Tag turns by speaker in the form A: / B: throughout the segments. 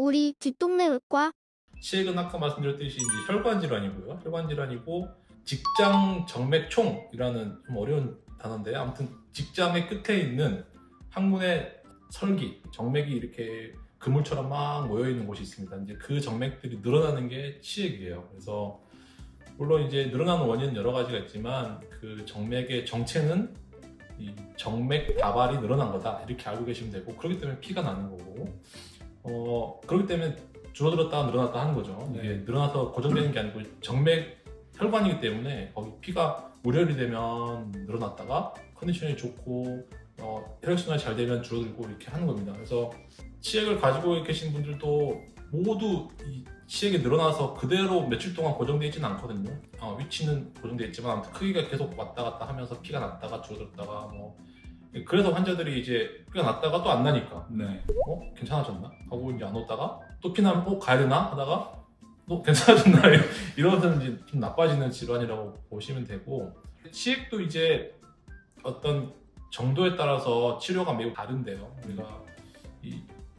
A: 우리 뒷동네 의과.
B: 치액은 아까 말씀드렸듯이 이제 혈관 질환이고요. 혈관 질환이고 직장 정맥총이라는 좀 어려운 단어인데 아무튼 직장의 끝에 있는 항문의 설기, 정맥이 이렇게 그물처럼 막 모여 있는 곳이 있습니다. 이제 그 정맥들이 늘어나는 게 치액이에요. 그래서 물론 이제 늘어나는 원인은 여러 가지가 있지만 그 정맥의 정체는 이 정맥 다발이 늘어난 거다 이렇게 알고 계시면 되고, 그렇기 때문에 피가 나는 거고, 그렇기 때문에 줄어들었다가 늘어났다 하는 거죠. 이게 늘어나서 고정되는 게 아니고 정맥 혈관이기 때문에 거기 피가 우려이 되면 늘어났다가 컨디션이 좋고 혈액순환이 잘 되면 줄어들고 이렇게 하는 겁니다. 그래서 치액을 가지고 계신 분들도 모두 이 치액이 늘어나서 그대로 며칠 동안 고정되어 있지는 않거든요. 위치는 고정되어 있지만 아무튼 크기가 계속 왔다 갔다 하면서 피가 났다가 줄어들었다가 그래서 환자들이 이제 피가 났다가 또 안 나니까 괜찮아졌나? 하고 이제 안 오다가 또 피나면 가야 되나? 하다가 또 괜찮아졌나? 이러면서 이제 좀 나빠지는 질환이라고 보시면 되고, 치액도 이제 어떤 정도에 따라서 치료가 매우 다른데요. 우리가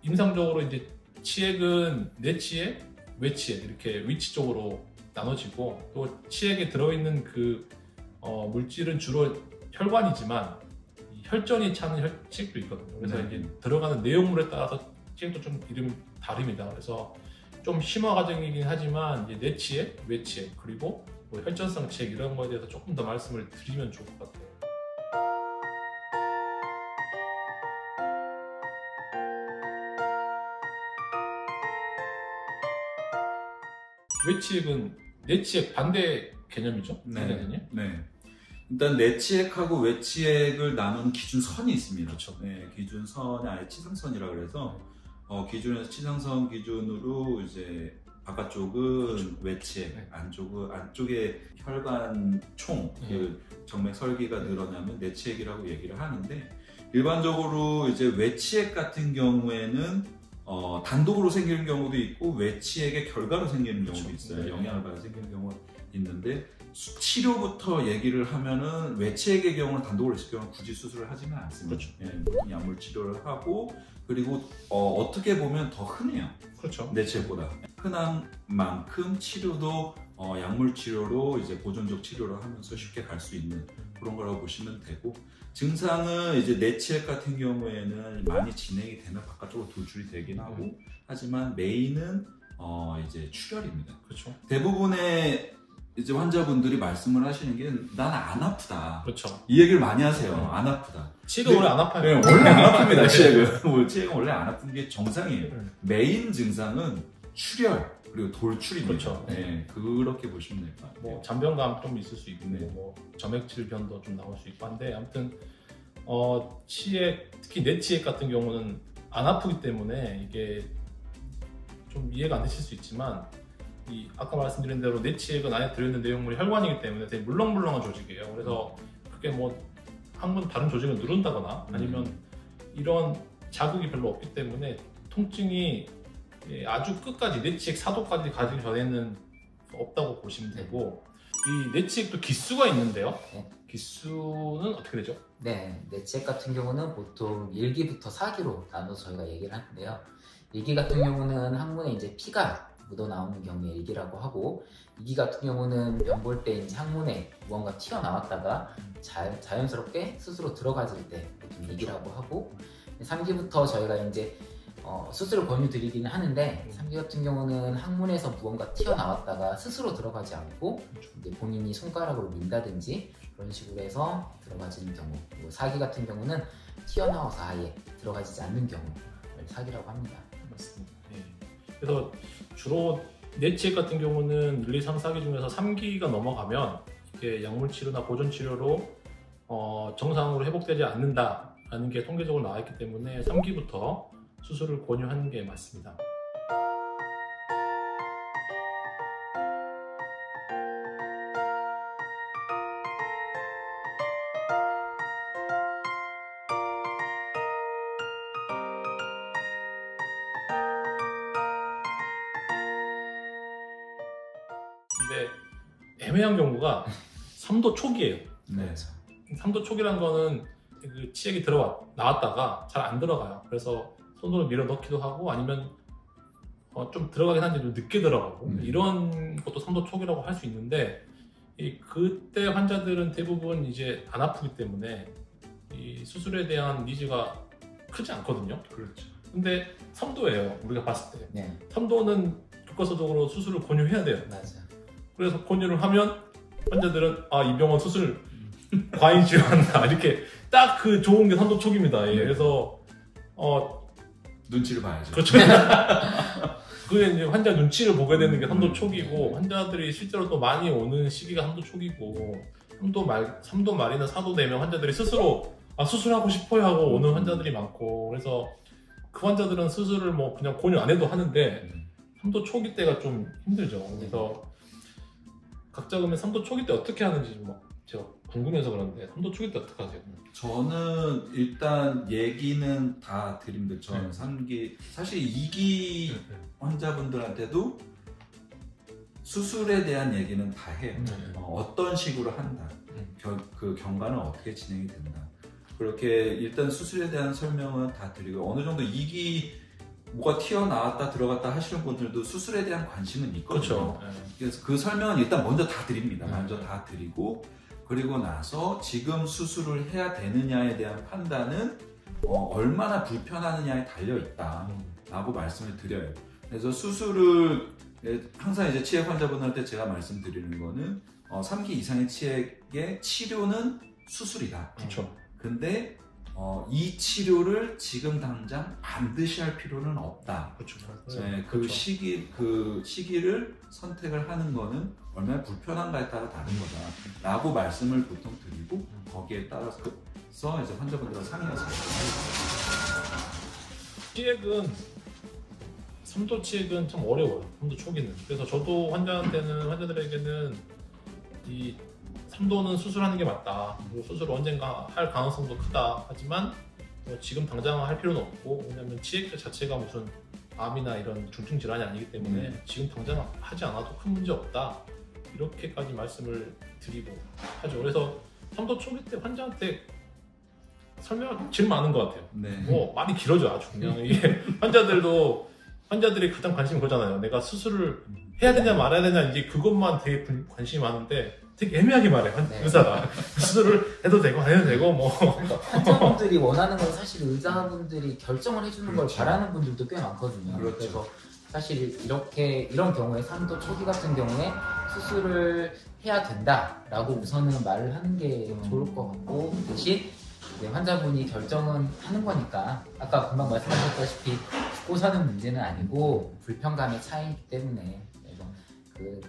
B: 임상적으로 이제 치액은 내치액, 외치액 이렇게 위치적으로 나눠지고, 또 치액에 들어있는 그 물질은 주로 혈관이지만 혈전이 차는 치액도 있거든요. 그래서 이제 들어가는 내용물에 따라서 치액도 좀 이름이 다릅니다. 그래서 좀 심화 과정이긴 하지만 이제 내치액, 외치액, 그리고 뭐 혈전성 치액 이런 거에 대해서 조금 더 말씀을 드리면 좋을 것 같아요. 외치액은 내치액 반대 개념이죠?
C: 네. 일단 내치액하고 외치액을 나누는 기준선이 있습니다.
B: 그렇죠.
C: 네, 기준선이 아예 치상선이라고 그래서 기준에서 치상선 기준으로 이제 바깥쪽은 그렇죠. 외치액, 안쪽에 혈관 총, 그 정맥 설기가 늘어나면 내치액이라고 얘기를 하는데, 일반적으로 이제 외치액 같은 경우에는 단독으로 생기는 경우도 있고 외치액의 결과로 생기는 경우도 있어요. 영향을 받아 생기는 경우가 있는데, 치료부터 얘기를 하면은 외치액의 경우는 단독으로 있을 경우는 굳이 수술을 하지는 않습니다. 그렇죠. 보통 약물 치료를 하고, 그리고 어떻게 보면 더 흔해요.
B: 그렇죠.
C: 내치액보다 흔한 만큼 치료도 약물 치료로 이제 보존적 치료를 하면서 쉽게 갈 수 있는 그런 거라고 보시면 되고, 증상은 이제 내치액 같은 경우에는 많이 진행이 되면 바깥쪽으로 돌출이 되긴 하고, 하지만 메인은 이제 출혈입니다.
B: 그렇죠.
C: 대부분의 이제 환자분들이 말씀을 하시는 게 난 안 아프다.
B: 그렇죠.
C: 이 얘기를 많이 하세요. 안 아프다.
B: 치액은 원래 안 아파요.
C: 네, 원래 안 아픕니다. 치액은. 치액은 원래 안 아픈 게 정상이에요. 메인 증상은 출혈 그리고 돌출입니다.
B: 그렇죠.
C: 네, 그렇게 보시면 될 것 같아요.
B: 뭐 잔변감 좀 있을 수 있고, 뭐 점액질변도 좀 나올 수 있고 한데, 아무튼 치액, 특히 내치액 같은 경우는 안 아프기 때문에 이게 좀 이해가 안 되실 수 있지만, 아까 말씀드린 대로 내치액은 안에 들어있는 내용물이 혈관이기 때문에 되게 물렁물렁한 조직이에요. 그래서 그게 뭐 항문 다른 조직을 누른다거나 아니면 이런 자극이 별로 없기 때문에 통증이 아주 끝까지 내치액 사도까지 가기 전에는 없다고 보시면 되고, 이 내치액도 기수가 있는데요. 기수는 어떻게 되죠?
D: 네, 내치액 같은 경우는 보통 1기부터 4기로 나눠서 저희가 얘기를 하는데요. 1기 같은 경우는 항문에 이제 피가 묻어 나오는 경우에 1기라고 하고, 2기 같은 경우는 병 볼 때 이제 항문에 무언가 튀어나왔다가 자연스럽게 스스로 들어가질 때 보통 2기라고 하고, 3기부터 저희가 이제 수술을 권유드리기는 하는데, 3기 같은 경우는 항문에서 무언가 튀어나왔다가 스스로 들어가지 않고 이제 본인이 손가락으로 민다든지 그런 식으로 해서 들어가지는 경우, 그리고 4기 같은 경우는 튀어나와서 아예 들어가지 않는 경우를 4기라고 합니다.
B: 맞습니다. 그래서 주로 내치액 같은 경우는 1, 2, 3, 4기 중에서 3기가 넘어가면 이게 약물 치료나 보존 치료로 정상으로 회복되지 않는다라는 게 통계적으로 나와 있기 때문에 3기부터 수술을 권유하는 게 맞습니다. 근데 애매한 경우가 3도 초기예요.
C: 네.
B: 3도 초기란 거는 그 치액이 나왔다가 잘 안 들어가요. 그래서 손으로 밀어 넣기도 하고, 아니면 좀 들어가긴 한데 좀 늦게 들어가고 이런 것도 3도 초기라고 할 수 있는데 그때 환자들은 대부분 이제 안 아프기 때문에 이 수술에 대한 니즈가 크지 않거든요.
C: 그렇죠.
B: 근데 3도예요. 우리가 봤을 때.
D: 네.
B: 3도는 교과서적으로 수술을 권유해야 돼요.
D: 맞아.
B: 그래서 권유를 하면 환자들은 이 병원 수술 과잉 치료한다. 이렇게 딱 그 좋은 게 3도 초기입니다. 예. 그래서
C: 눈치를 봐야죠.
B: 그렇죠. 그게 이제 환자 눈치를 보게 되는 게 3도 초기고 환자들이 실제로 또 많이 오는 시기가 3도 초기고 3도 말이나 4도 되면 환자들이 스스로 수술하고 싶어요 하고 오는 환자들이 많고 그래서 그 환자들은 수술을 뭐 그냥 권유 안 해도 하는데 3도 초기 때가 좀 힘들죠. 그래서 각자 그러면 3도 초기 때 어떻게 하는지 뭐 제가 궁금해서 그런데 3도 초기 때 어떻게 하세요?
C: 저는 일단 얘기는 다 드립니다. 저는 3기 사실 2기 환자분들한테도 수술에 대한 얘기는 다 해요. 어떤 식으로 한다. 그 경과는 어떻게 진행이 된다. 그렇게 일단 수술에 대한 설명은 다 드리고 어느 정도 2기 뭐가 튀어나왔다 들어갔다 하시는 분들도 수술에 대한 관심은 있거든요.
B: 그렇죠.
C: 그래서 그 설명은 일단 먼저 다 드립니다. 먼저 다 드리고 그리고 나서 지금 수술을 해야 되느냐에 대한 판단은 얼마나 불편하느냐에 달려있다 라고 말씀을 드려요. 그래서 수술을 항상 이제 치액 환자분한테 제가 말씀드리는 거는 3기 이상의 치액의 치료는 수술이다.
B: 그렇죠.
C: 근데 이 치료를 지금 당장 반드시 할 필요는 없다.
B: 그렇죠.
C: 네, 그 시기를 선택을 하는 거는 얼마나 불편한가에 따라 다른 거다 라고 말씀을 보통 드리고 거기에 따라서 이제 환자분들과 상의해서
B: 치액은 3도 치액은 참 어려워요. 3도 초기는. 그래서 저도 환자들에게는 이 3도는 수술하는 게 맞다. 그리고 수술을 언젠가 할 가능성도 크다. 하지만 지금 당장 할 필요는 없고 왜냐면 치액 자체가 무슨 암이나 이런 중증 질환이 아니기 때문에 지금 당장 하지 않아도 큰 문제 없다. 이렇게까지 말씀을 드리고 하죠. 그래서 3도 초기 때 환자한테 설명이 제일 많은 것 같아요.
C: 네.
B: 말이 길어져 아주 그냥 이게 환자들이 가장 관심이 그거잖아요. 내가 수술을 해야 되냐 말아야 되냐 이제 그것만 되게 관심이 많은데 되게 애매하게 말해 의사가 수술을 해도 되고 안 해도 되고 뭐
D: 그러니까 환자분들이 원하는 건 사실 의사분들이 결정을 해주는 걸 바라는 분들도 꽤 많거든요.
C: 그렇죠.
D: 그래서 사실 이런 경우에 3도 초기 같은 경우에 수술을 해야 된다라고 우선은 말을 하는 게 좋을 것 같고 대신 환자분이 결정은 하는 거니까 아까 금방 말씀하셨다시피 죽고 사는 문제는 아니고 불편감의 차이이기 때문에 그래서 그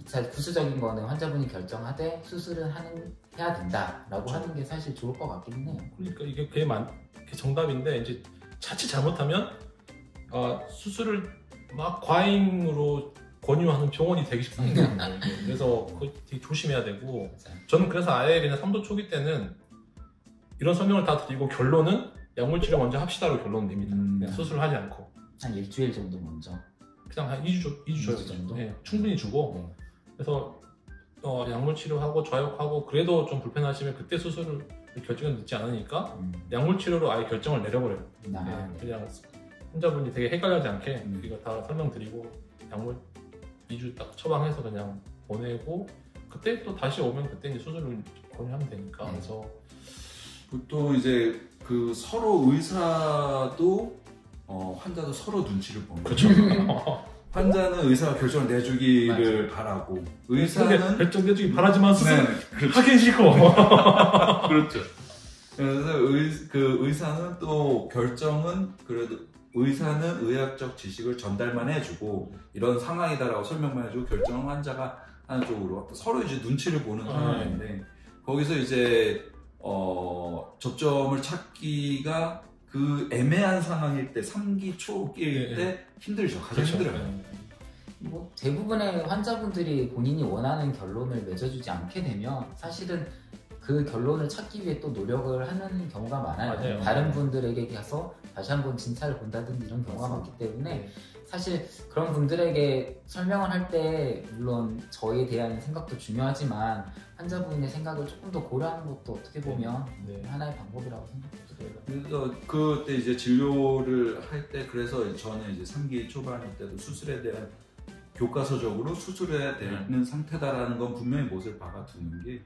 D: 2차 부수적인 거는 환자분이 결정하되 수술은 해야 된다라고 하는 게 사실 좋을 것 같긴 해요.
B: 그러니까 이게 그게 정답인데 이제 자칫 잘못하면 수술을 막 과잉으로 권유하는 병원이 되기 쉽습니다. 그래서 그거 되게 조심해야 되고 저는 그래서 아예 그냥 3도 초기 때는 이런 설명을 다 드리고 결론은 약물치료 먼저 합시다로 결론 냅니다. 그냥 수술을 하지 않고
D: 한 일주일 정도 먼저
B: 그냥 한 2주
D: 정도?
B: 네, 충분히 주고 그래서 약물치료하고 좌욕하고 그래도 좀 불편하시면 그때 수술을 결정은 늦지 않으니까 약물치료로 아예 결정을 내려버려요. 그냥 환자분이 되게 헷갈리지 않게 이거 다 설명드리고 약물 2주 딱 처방해서 그냥 보내고 그때 또 다시 오면 그때 이제 수술을 권유하면 되니까 그래서
C: 보통 이제 그 서로 의사도 환자도 서로 눈치를 보는
B: 그렇죠.
C: 환자는 의사가 결정을 내주기를 바라고 의사는
B: 결정 내주기 바라지만 수술
C: 그렇죠.
B: 하긴 싫고
C: 그렇죠. 그래서 의사는 또 결정은 그래도 의사는 의학적 지식을 전달만 해주고 이런 상황이다라고 설명만 해주고 결정은 환자가 하는 쪽으로 서로 이제 눈치를 보는 상황인데 거기서 이제 접점을 찾기가 그 애매한 상황일 때 3기 초기일 때 힘들죠. 가장 힘들어요.
D: 뭐 대부분의 환자분들이 본인이 원하는 결론을 맺어주지 않게 되면 사실은 그 결론을 찾기 위해 또 노력을 하는 경우가 많아요.
B: 맞아요.
D: 다른 분들에게 가서 다시 한번 진찰을 본다든지 이런 경우가 많기 때문에 사실 그런 분들에게 설명을 할 때 물론 저에 대한 생각도 중요하지만 환자분의 생각을 조금 더 고려하는 것도 어떻게 보면 하나의 방법이라고 생각해요.
C: 그래서 그때 이제 진료를 할 때 그래서 저는 이제 3기 초반일 때도 수술에 대한 교과서적으로 수술해야 되는 상태다라는 건 분명히 못을 박아두는 게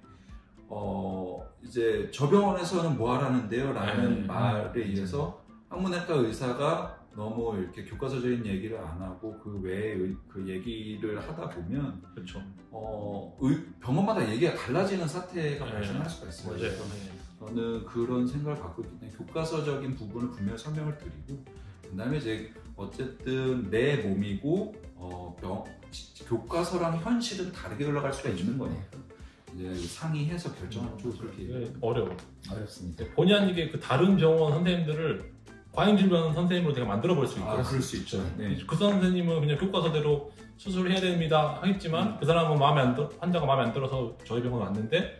C: 이제 저 병원에서는 뭐 하라는데요? 라는 말에 의해서 항문외과 의사가 너무 이렇게 교과서적인 얘기를 안 하고 그 외에 그 얘기를 하다 보면
B: 그렇죠.
C: 병원마다 얘기가 달라지는 사태가 발생할 수가 있어요.
B: 맞아요.
C: 저는 그런 생각을 갖고 있기 때문에 교과서적인 부분을 분명히 설명을 드리고 그다음에 이제 어쨌든 내 몸이고 교과서랑 현실은 다르게 흘러갈 수가 있는 거니까 이제 상의해서 결정하는 쪽을 그렇게
D: 어렵습니다.
B: 본의 아니게 그 다른 병원 선생님들을 과잉진료하는 선생님으로 내가 만들어볼 수 있고
C: 그럴 수 있죠. 네.
B: 그 선생님은 그냥 교과서대로 수술을 해야 됩니다 하겠지만 그 사람은 환자가 마음에 안 들어서 저희 병원 왔는데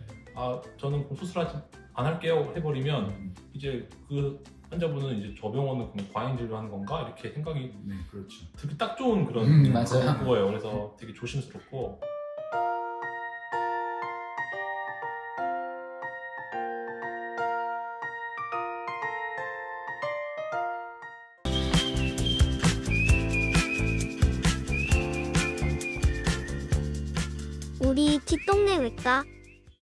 B: 저는 수술하지 안 할게요 해버리면 이제 그 환자분은 이제 저 병원은 그냥 과잉진료하는 건가 이렇게 생각이
C: 그렇죠.
B: 되게 딱 좋은 그런
D: 맞아요.
B: 거예요. 그래서 되게 조심스럽고
A: 우리 뒷동네 외과